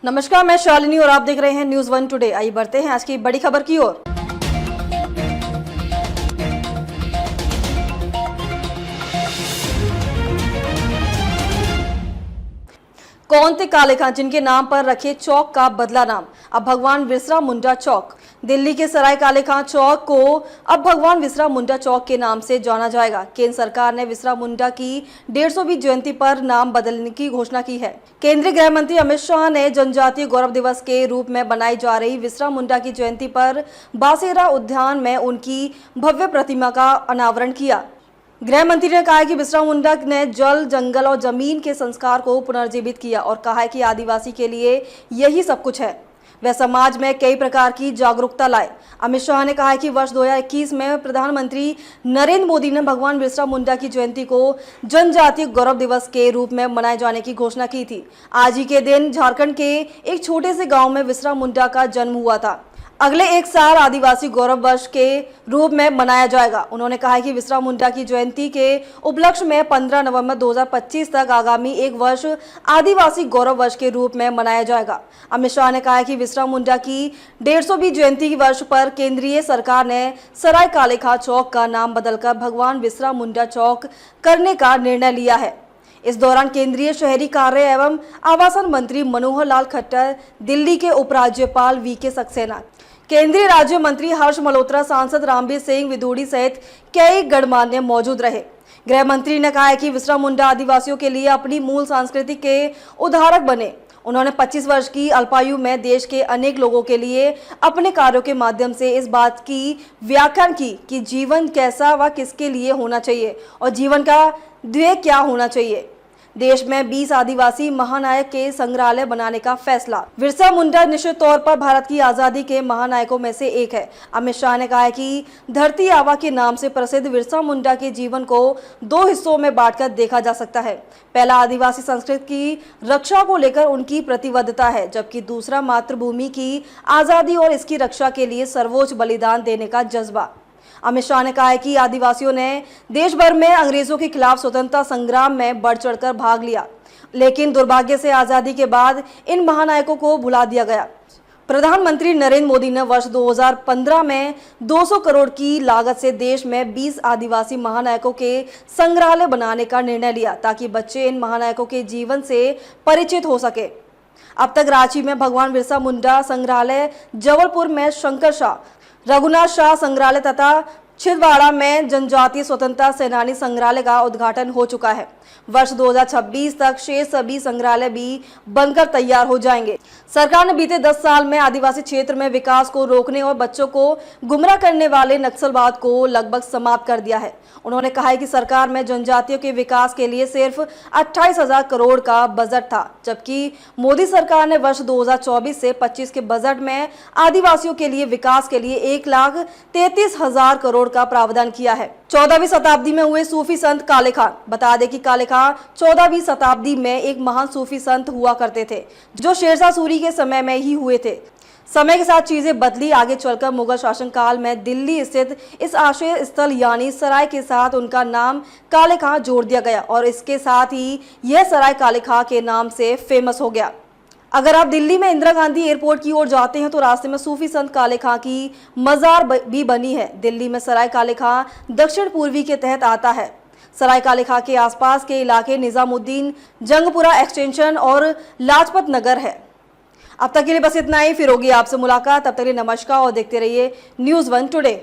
नमस्कार, मैं शालिनी और आप देख रहे हैं न्यूज़ 1 टुडे। आइए बढ़ते हैं आज की बड़ी खबर की ओर। कौन थे काले खां जिनके नाम पर रखे चौक का बदला नाम, अब भगवान बिरसा मुंडा चौक। दिल्ली के सराय काले खां चौक को अब भगवान बिरसा मुंडा चौक के नाम से जाना जाएगा। केंद्र सरकार ने बिरसा मुंडा की 150वीं जयंती पर नाम बदलने की घोषणा की है। केंद्रीय गृह मंत्री अमित शाह ने जनजातीय गौरव दिवस के रूप में बनाई जा रही बिरसा मुंडा की जयंती पर बासेरा उद्यान में उनकी भव्य प्रतिमा का अनावरण किया। गृह मंत्री ने कहा कि बिरसा मुंडा ने जल, जंगल और जमीन के संस्कार को पुनर्जीवित किया और कहा है कि आदिवासी के लिए यही सब कुछ है। वह समाज में कई प्रकार की जागरूकता लाए। अमित शाह ने कहा है कि वर्ष 2021 में प्रधानमंत्री नरेंद्र मोदी ने भगवान बिरसा मुंडा की जयंती को जनजातीय गौरव दिवस के रूप में मनाए जाने की घोषणा की थी। आज ही के दिन झारखंड के एक छोटे से गाँव में बिरसा मुंडा का जन्म हुआ था। अगले एक साल आदिवासी गौरव वर्ष के रूप में मनाया जाएगा। उन्होंने कहा कि बिरसा मुंडा की जयंती के उपलक्ष्य में 15 नवंबर 2025 तक आगामी एक वर्ष आदिवासी गौरव वर्ष के रूप में मनाया जाएगा। अमित शाह ने कहा कि बिरसा मुंडा की 150वीं जयंती वर्ष पर केंद्रीय सरकार ने सराय काले खां चौक का नाम बदलकर भगवान बिरसा मुंडा चौक करने का निर्णय लिया है। इस दौरान केंद्रीय शहरी कार्य एवं आवासन मंत्री मनोहर लाल खट्टर, दिल्ली के उपराज्यपाल वीके सक्सेना, केंद्रीय राज्य मंत्री हर्ष मल्होत्रा, सांसद रामवीर सिंह विधूड़ी सहित कई गणमान्य मौजूद रहे। गृह मंत्री ने कहा है कि बिरसा मुंडा आदिवासियों के लिए अपनी मूल संस्कृति के उद्धारक बने। उन्होंने 25 वर्ष की अल्पायु में देश के अनेक लोगों के लिए अपने कार्यों के माध्यम से इस बात की व्याख्या की कि जीवन कैसा व किसके लिए होना चाहिए और जीवन का ध्येय क्या होना चाहिए। देश में 20 आदिवासी महानायक के संग्रहालय बनाने का फैसला। बिरसा मुंडा निश्चित तौर पर भारत की आजादी के महानायकों में से एक है। अमित शाह ने कहा है कि धरती आबा के नाम से प्रसिद्ध बिरसा मुंडा के जीवन को 2 हिस्सों में बांटकर देखा जा सकता है। पहला आदिवासी संस्कृति की रक्षा को लेकर उनकी प्रतिबद्धता है, जबकि दूसरा मातृभूमि की आजादी और इसकी रक्षा के लिए सर्वोच्च बलिदान देने का जज्बा। अमित शाह ने कहा है कि आदिवासियों ने देश भर में अंग्रेजों के खिलाफ स्वतंत्रता संग्राम में बढ़ चढ़कर भाग लिया, लेकिन दुर्भाग्य से आजादी के बाद इन महानायकों को भुला दिया गया। प्रधानमंत्री नरेंद्र मोदी ने वर्ष 2015 में 200 करोड़ की लागत से देश में 20 आदिवासी महानायकों के संग्रहालय बनाने का निर्णय लिया ताकि बच्चे इन महानायकों के जीवन से परिचित हो सके। अब तक रांची में भगवान बिरसा मुंडा संग्रहालय, जबलपुर में शंकर शाह रघुनाथ शाह संग्रहालय तथा छिंदवाड़ा में जनजातीय स्वतंत्रता सेनानी संग्रहालय का उद्घाटन हो चुका है। वर्ष 2026 तक शेष सभी संग्रहालय भी बनकर तैयार हो जाएंगे। सरकार ने बीते 10 साल में आदिवासी क्षेत्र में विकास को रोकने और बच्चों को गुमराह करने वाले नक्सलवाद को लगभग समाप्त कर दिया है। उन्होंने कहा है कि सरकार में जनजातियों के विकास के लिए सिर्फ 28,000 करोड़ का बजट था, जबकि मोदी सरकार ने वर्ष 2024 से 25 के बजट में आदिवासियों के लिए विकास के लिए 1,33,000 करोड़ का प्रावधान किया है। 14वीं शताब्दी में हुए सूफी संत काले खां। बता दें कि काले खां 14वीं शताब्दी में एक महान सूफी संत हुआ करते थे, जो शेरशाह सूरी के समय में ही हुए थे। समय के साथ चीजें बदली। आगे चलकर मुगल शासनकाल में दिल्ली स्थित इस आश्रय स्थल यानी सराय के साथ उनका नाम काले खां जोड़ दिया गया और इसके साथ ही यह सराय काले खां के नाम से फेमस हो गया। अगर आप दिल्ली में इंदिरा गांधी एयरपोर्ट की ओर जाते हैं तो रास्ते में सूफी संत काले खां की मजार भी बनी है। दिल्ली में सराय काले खां दक्षिण पूर्वी के तहत आता है। सराय काले खां के आसपास के इलाके निजामुद्दीन, जंगपुरा एक्सटेंशन और लाजपत नगर है। अब तक के लिए बस इतना ही। फिर होगी आपसे मुलाकात। तब तक के लिए नमस्कार और देखते रहिए न्यूज़ 1 टुडे।